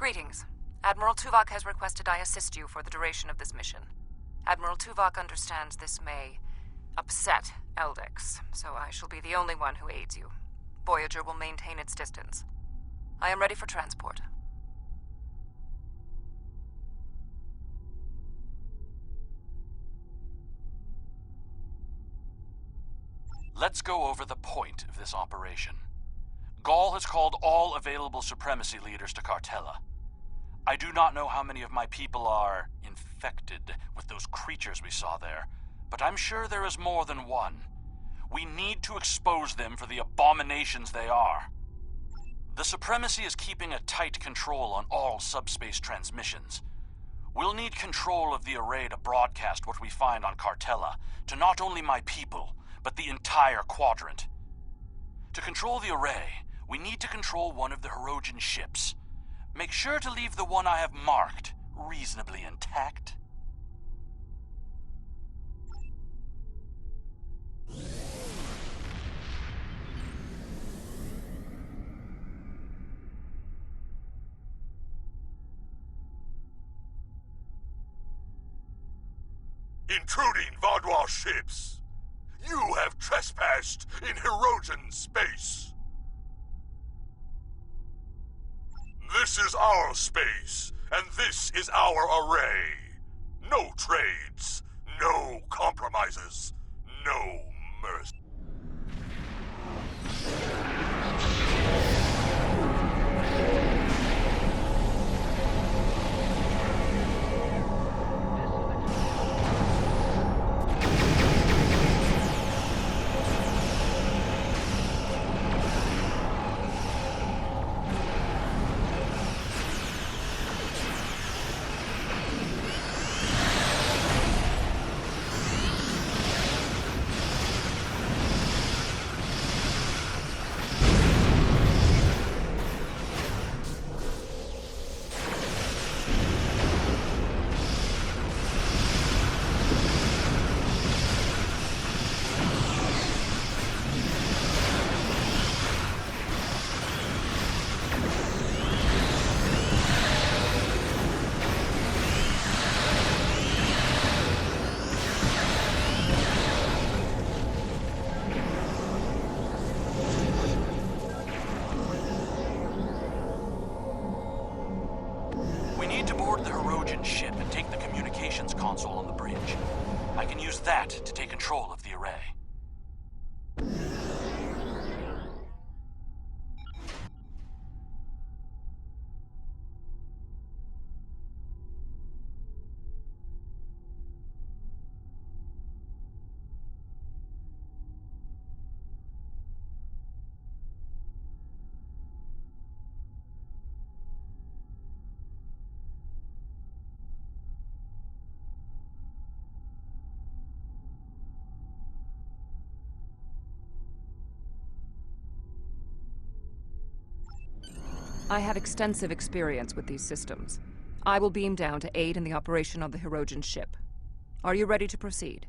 Greetings. Admiral Tuvok has requested I assist you for the duration of this mission. Admiral Tuvok understands this may upset Eldex, so I shall be the only one who aids you. Voyager will maintain its distance. I am ready for transport. Let's go over the point of this operation. Ghaul has called all available Supremacy leaders to Cartella. I do not know how many of my people are infected with those creatures we saw there, but I'm sure there is more than one. We need to expose them for the abominations they are. The Supremacy is keeping a tight control on all subspace transmissions. We'll need control of the array to broadcast what we find on Cartella to not only my people, but the entire quadrant. To control the array, we need to control one of the Hirogen ships. Make sure to leave the one I have marked reasonably intact. Intruding Vaadwaur ships! You have trespassed in Hirogen space! This is our space, and this is our array. No trades, no compromises, no mercy. Ship and take the communications console on the bridge. I can use that to take control of the array. I have extensive experience with these systems. I will beam down to aid in the operation of the Hirogen ship. Are you ready to proceed?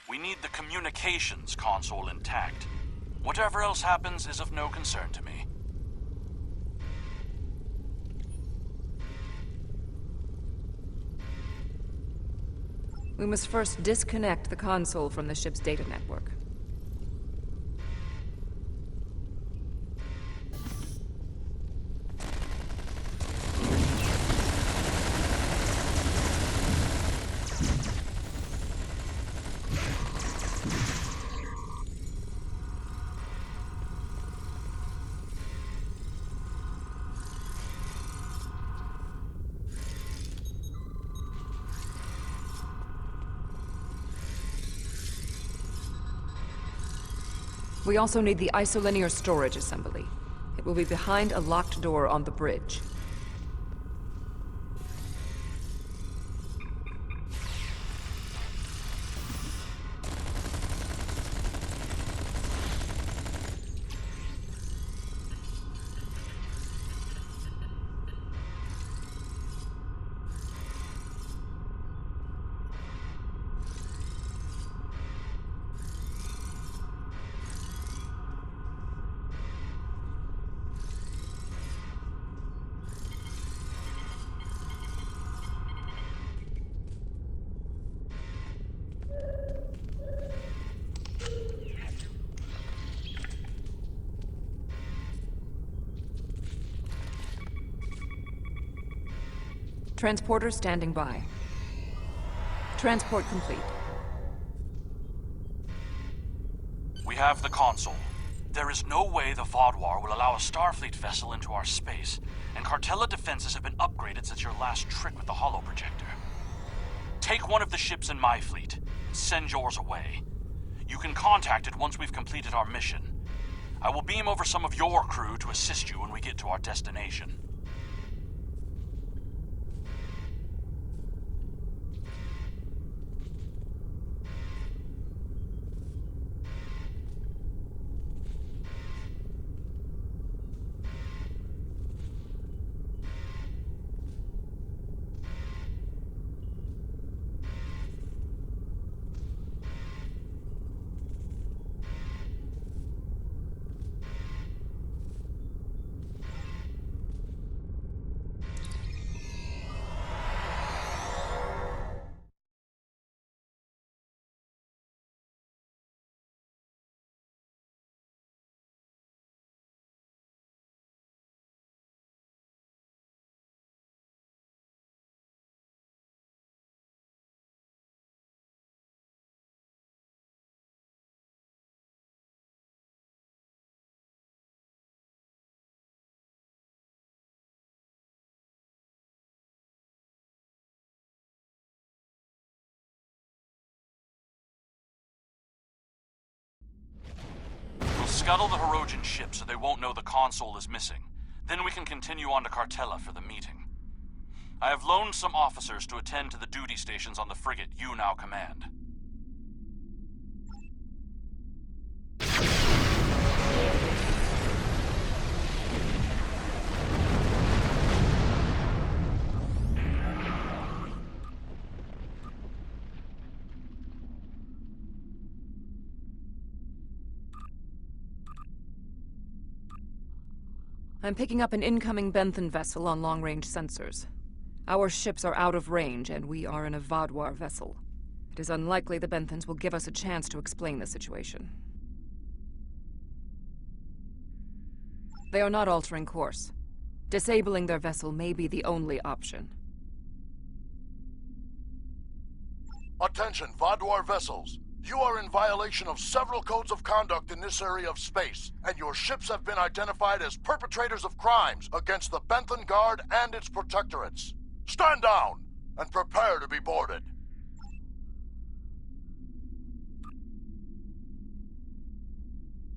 We need the communications console intact. Whatever else happens is of no concern to me. We must first disconnect the console from the ship's data network. We also need the isolinear storage assembly. It will be behind a locked door on the bridge. Transporter standing by. Transport complete. We have the console. There is no way the Vaadwaur will allow a Starfleet vessel into our space, and Cartella defenses have been upgraded since your last trick with the holo projector. Take one of the ships in my fleet, and send yours away. You can contact it once we've completed our mission. I will beam over some of your crew to assist you when we get to our destination. We'll scuttle the Hirogen ship so they won't know the console is missing. Then we can continue on to Cartella for the meeting. I have loaned some officers to attend to the duty stations on the frigate you now command. I'm picking up an incoming Benthan vessel on long-range sensors. Our ships are out of range, and we are in a Vaadwaur vessel. It is unlikely the Benthans will give us a chance to explain the situation. They are not altering course. Disabling their vessel may be the only option. Attention, Vaadwaur vessels. You are in violation of several codes of conduct in this area of space, and your ships have been identified as perpetrators of crimes against the Benthan Guard and its protectorates. Stand down and prepare to be boarded.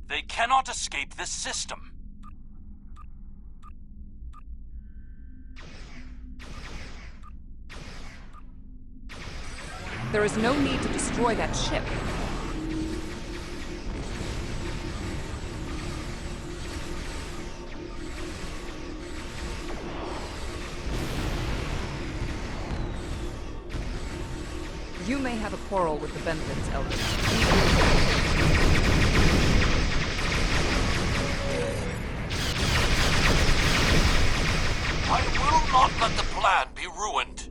They cannot escape this system. There is no need to destroy that ship. You may have a quarrel with the Benthans, Eldon. I will not let the plan be ruined.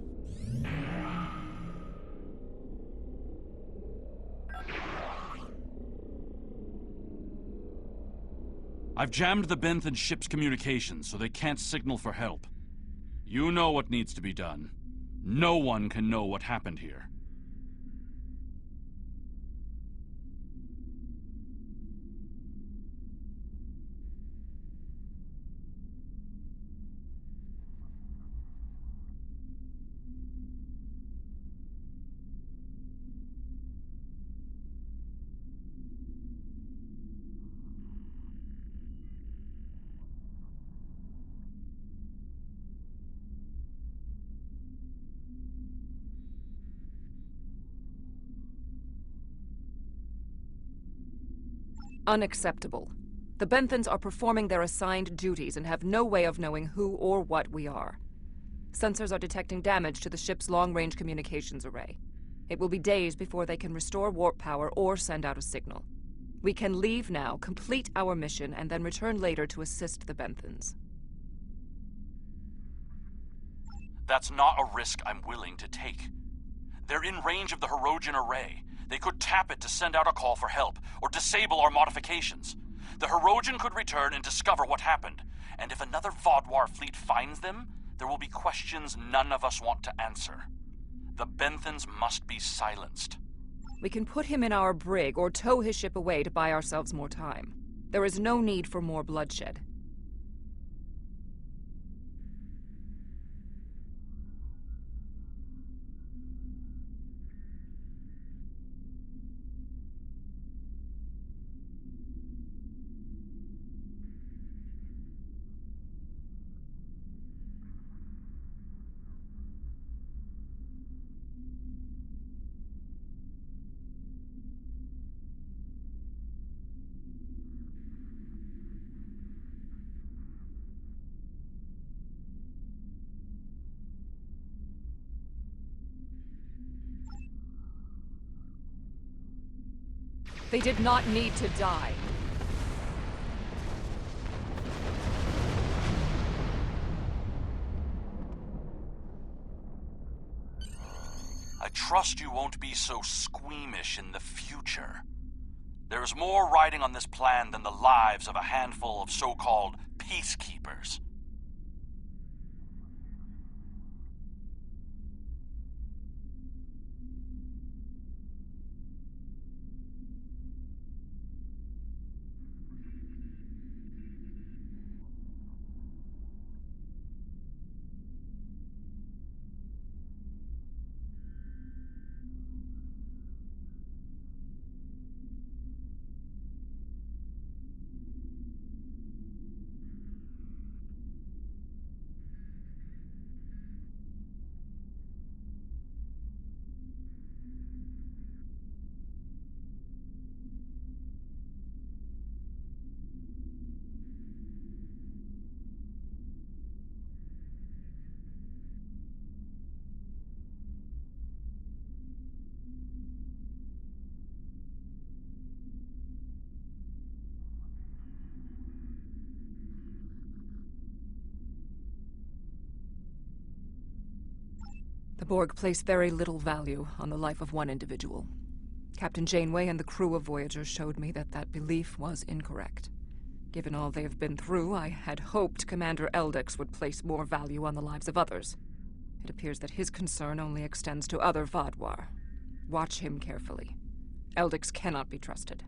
I've jammed the Benthan ship's communications so they can't signal for help. You know what needs to be done. No one can know what happened here. Unacceptable. The Benthans are performing their assigned duties and have no way of knowing who or what we are. Sensors are detecting damage to the ship's long-range communications array. It will be days before they can restore warp power or send out a signal. We can leave now, complete our mission, and then return later to assist the Benthans. That's not a risk I'm willing to take. They're in range of the Hirogen array. They could tap it to send out a call for help, or disable our modifications. The Hirogen could return and discover what happened. And if another Vodwar fleet finds them, there will be questions none of us want to answer. The Benthans must be silenced. We can put him in our brig or tow his ship away to buy ourselves more time. There is no need for more bloodshed. They did not need to die. I trust you won't be so squeamish in the future. There is more riding on this plan than the lives of a handful of so-called peacekeepers. The Borg place very little value on the life of one individual. Captain Janeway and the crew of Voyager showed me that that belief was incorrect. Given all they have been through, I had hoped Commander Eldix would place more value on the lives of others. It appears that his concern only extends to other Vodwar. Watch him carefully. Eldix cannot be trusted.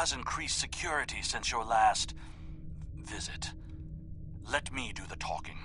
has increased security since your last visit. Let me do the talking.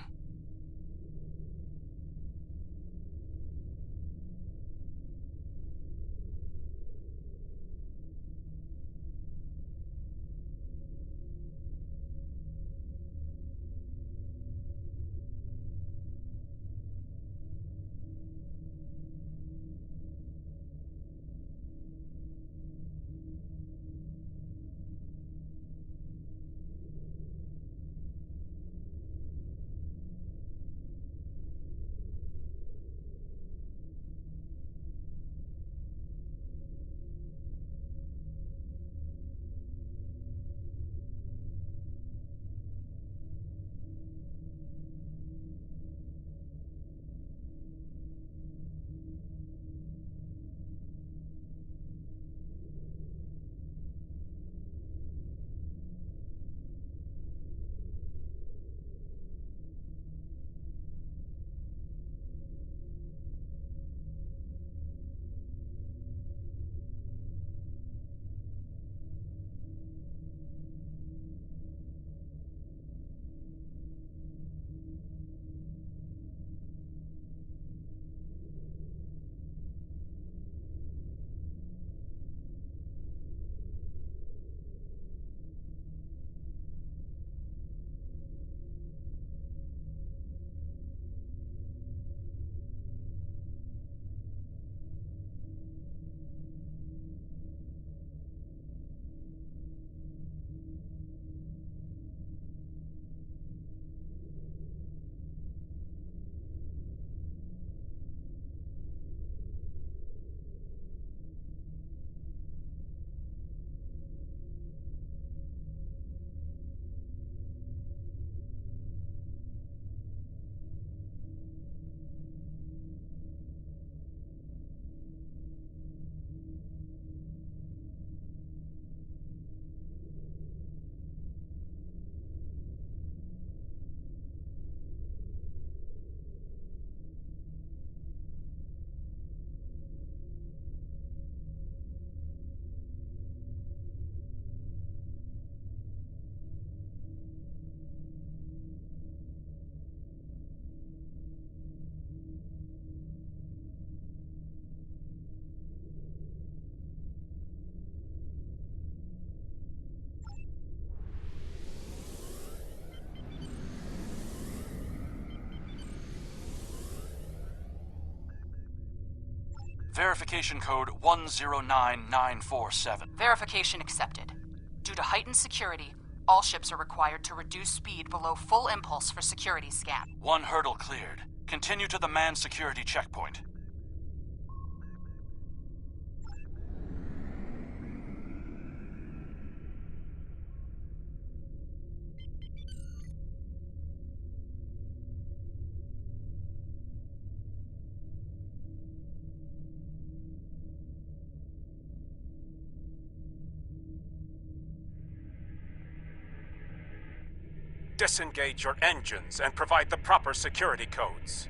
Verification code 109947. Verification accepted. Due to heightened security, all ships are required to reduce speed below full impulse for security scan. One hurdle cleared. Continue to the manned security checkpoint. Disengage your engines and provide the proper security codes.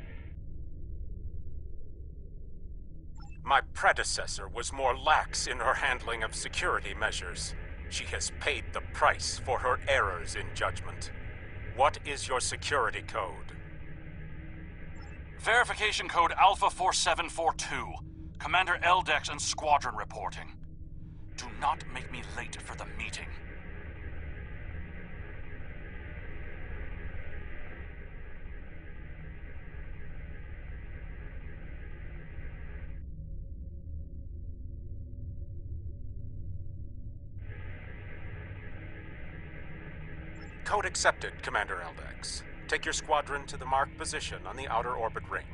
My predecessor was more lax in her handling of security measures. She has paid the price for her errors in judgment. What is your security code? Verification code Alpha 4742. Commander Eldex and Squadron reporting. Do not make me late for the meeting. Code accepted, Commander Eldex. Take your squadron to the marked position on the outer orbit ring.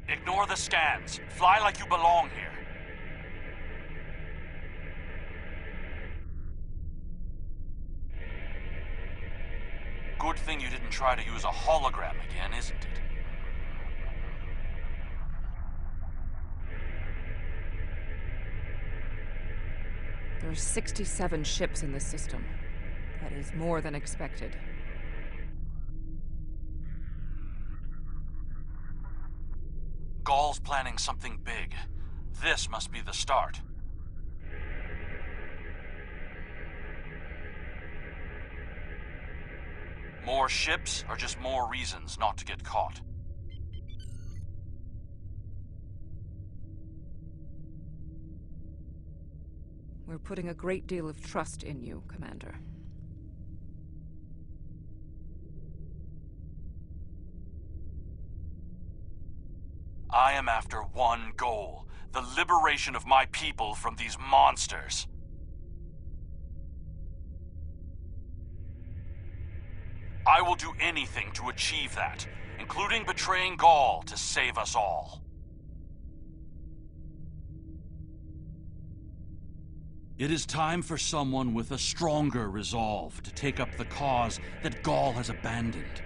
Ignore the scans. Fly like you belong here. Good thing you didn't try to use a hologram again, isn't it? 67 ships in the system. That is more than expected. Gaul's planning something big. This must be the start. More ships are just more reasons not to get caught. We're putting a great deal of trust in you, Commander. I am after one goal: the liberation of my people from these monsters. I will do anything to achieve that, including betraying Gaul to save us all. It is time for someone with a stronger resolve to take up the cause that Gaul has abandoned.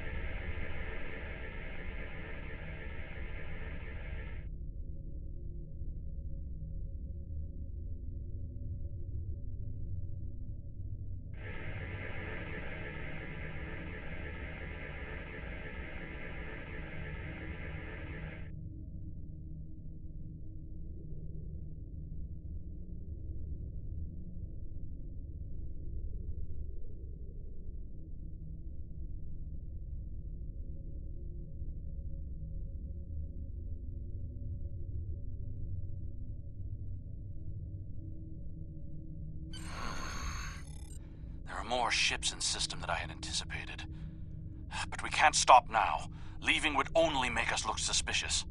There are more ships in the system than I had anticipated. But we can't stop now. Leaving would only make us look suspicious.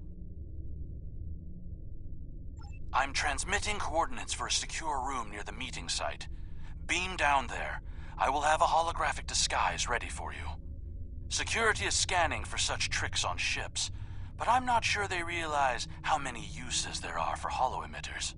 I'm transmitting coordinates for a secure room near the meeting site. Beam down there. I will have a holographic disguise ready for you. Security is scanning for such tricks on ships, but I'm not sure they realize how many uses there are for holo-emitters.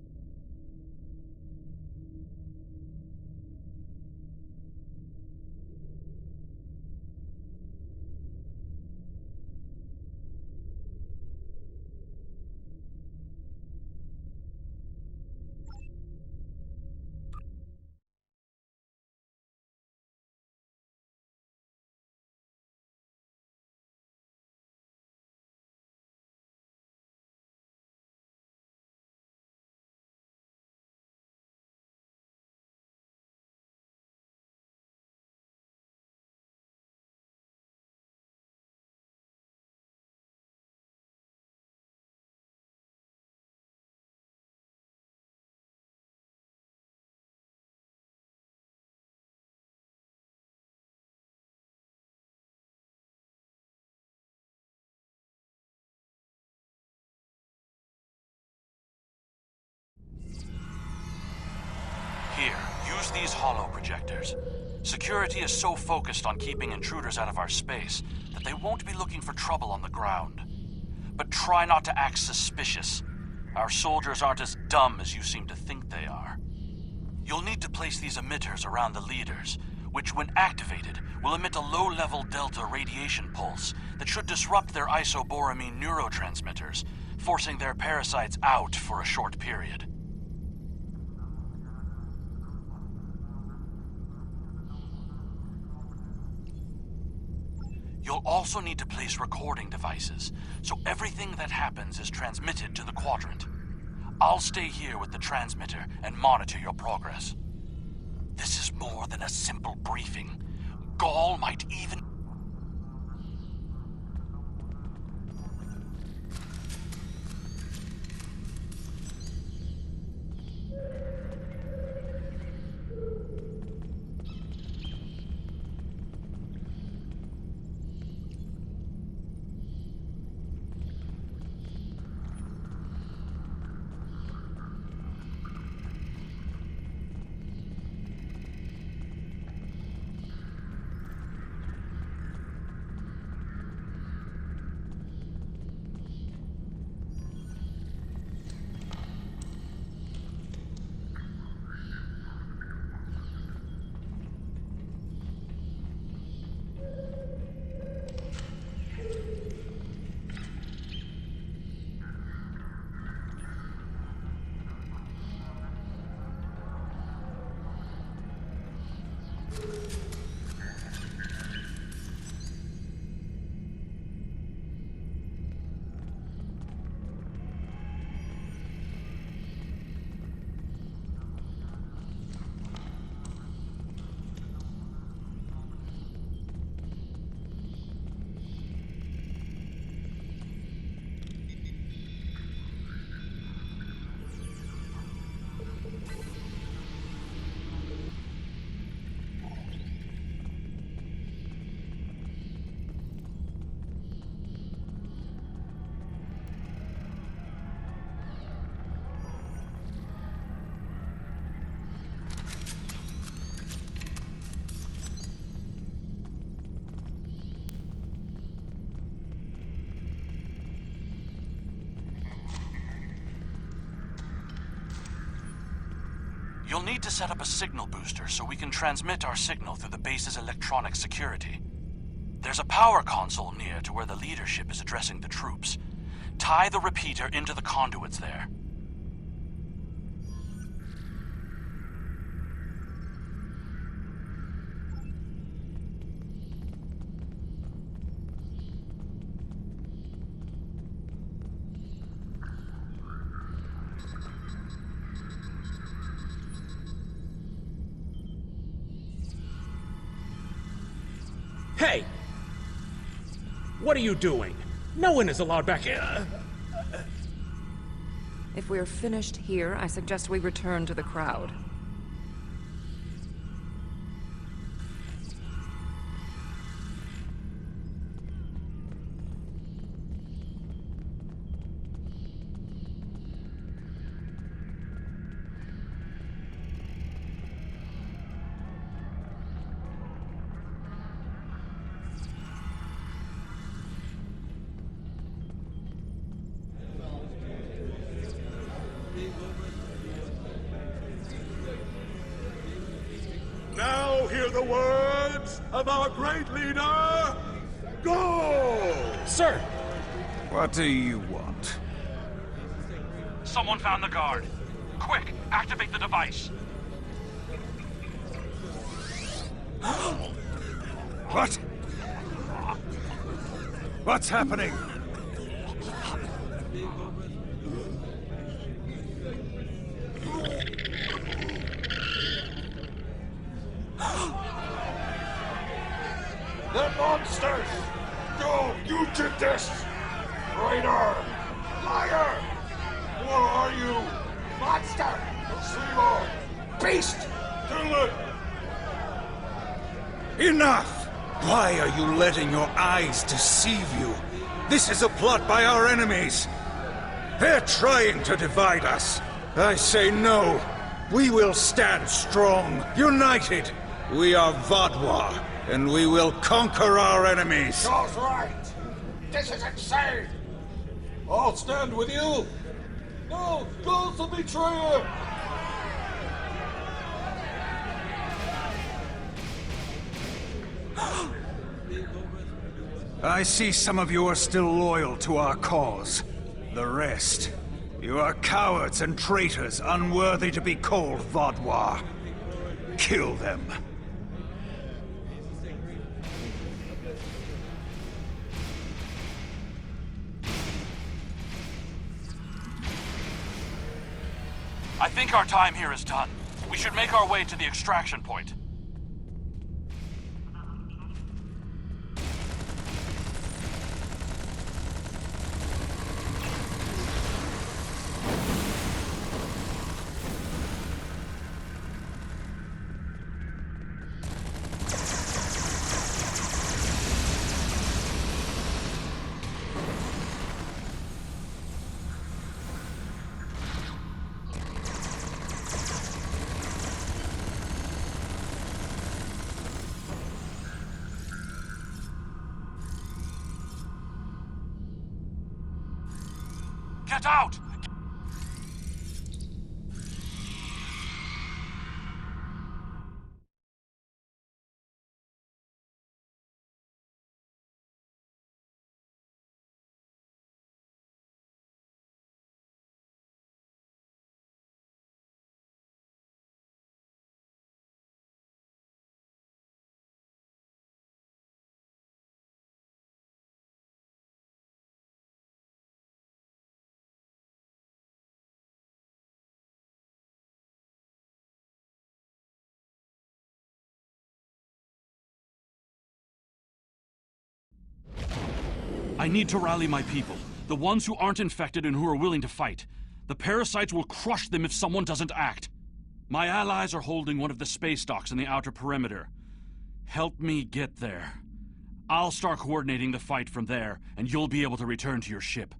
Here, use these holo projectors. Security is so focused on keeping intruders out of our space that they won't be looking for trouble on the ground. But try not to act suspicious. Our soldiers aren't as dumb as you seem to think they are. You'll need to place these emitters around the leaders, which when activated will emit a low-level delta radiation pulse that should disrupt their isoboramine neurotransmitters, forcing their parasites out for a short period. You'll also need to place recording devices, so everything that happens is transmitted to the quadrant. I'll stay here with the transmitter and monitor your progress. This is more than a simple briefing. Gaul might even... You'll need to set up a signal booster so we can transmit our signal through the base's electronic security. There's a power console near to where the leadership is addressing the troops. Tie the repeater into the conduits there. Hey! What are you doing? No one is allowed back in. If we're finished here, I suggest we return to the crowd. Now hear the words of our great leader, Go! Sir! What do you want? Someone found the guard. Quick, activate the device. What? What's happening? They're monsters! Go, you did this! Traitor! Liar! What are you? Monster! Deceiver! Beast! Kill it! Enough! Why are you letting your eyes deceive you? This is a plot by our enemies. They're trying to divide us. I say no. We will stand strong, united. We are Vodwa, and we will conquer our enemies. Gau's right! This is insane! I'll stand with you! No! Gau's a betrayer! I see some of you are still loyal to our cause. The rest, you are cowards and traitors unworthy to be called Vodwa. Kill them. I think our time here is done. We should make our way to the extraction point. Get out! I need to rally my people. The ones who aren't infected and who are willing to fight. The parasites will crush them if someone doesn't act. My allies are holding one of the space docks in the outer perimeter. Help me get there. I'll start coordinating the fight from there, and you'll be able to return to your ship.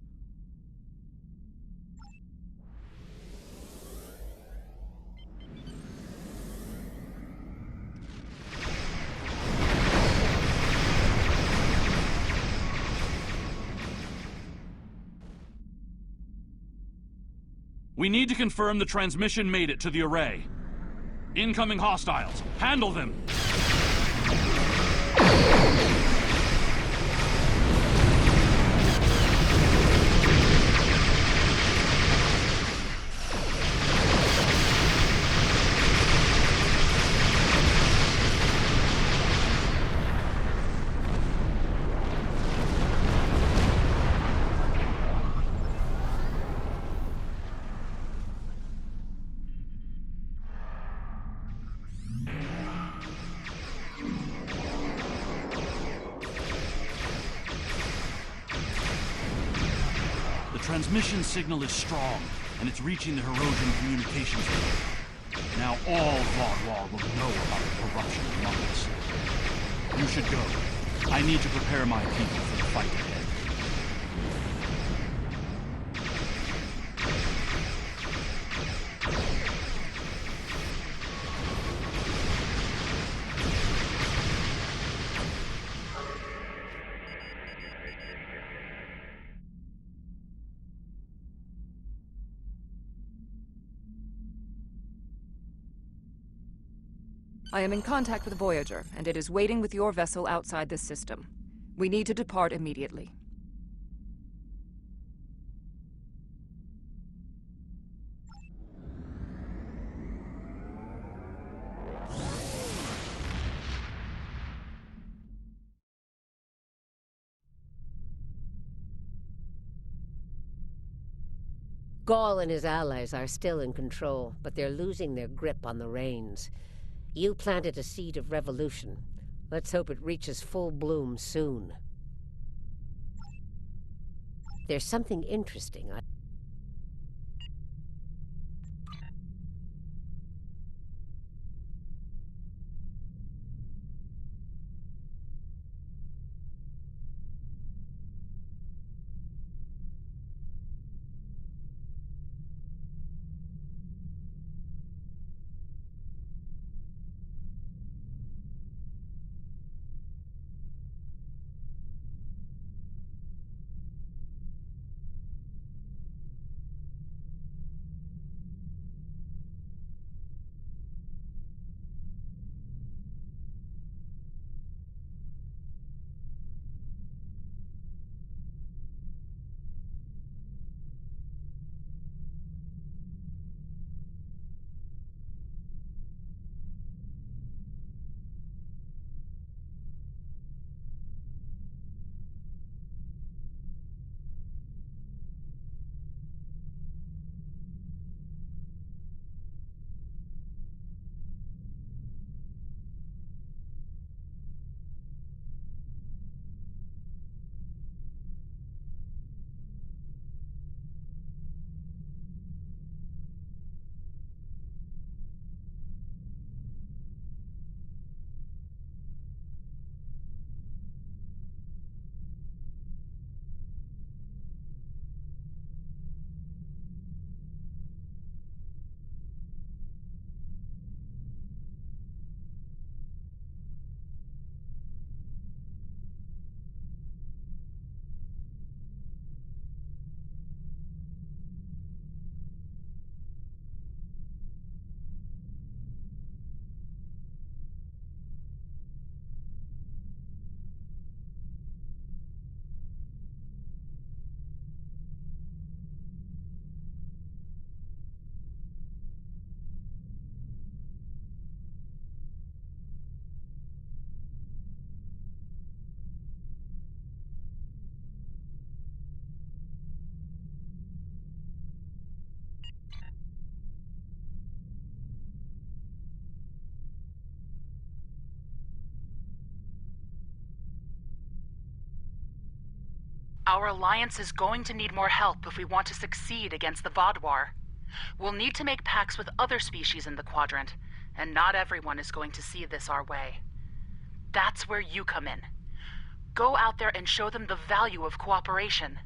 We need to confirm the transmission made it to the array. Incoming hostiles. Handle them. The transmission signal is strong, and it's reaching the Herosian communications link. Now all Vaadwaur will know about the corruption among us. You should go. I need to prepare my people for the fight ahead. I am in contact with Voyager, and it is waiting with your vessel outside this system. We need to depart immediately. Ghaul and his allies are still in control, but they're losing their grip on the reins. You planted a seed of revolution. Let's hope it reaches full bloom soon. There's something interesting. Our alliance is going to need more help if we want to succeed against the Vaadwaur. We'll need to make pacts with other species in the Quadrant, and not everyone is going to see this our way. That's where you come in. Go out there and show them the value of cooperation.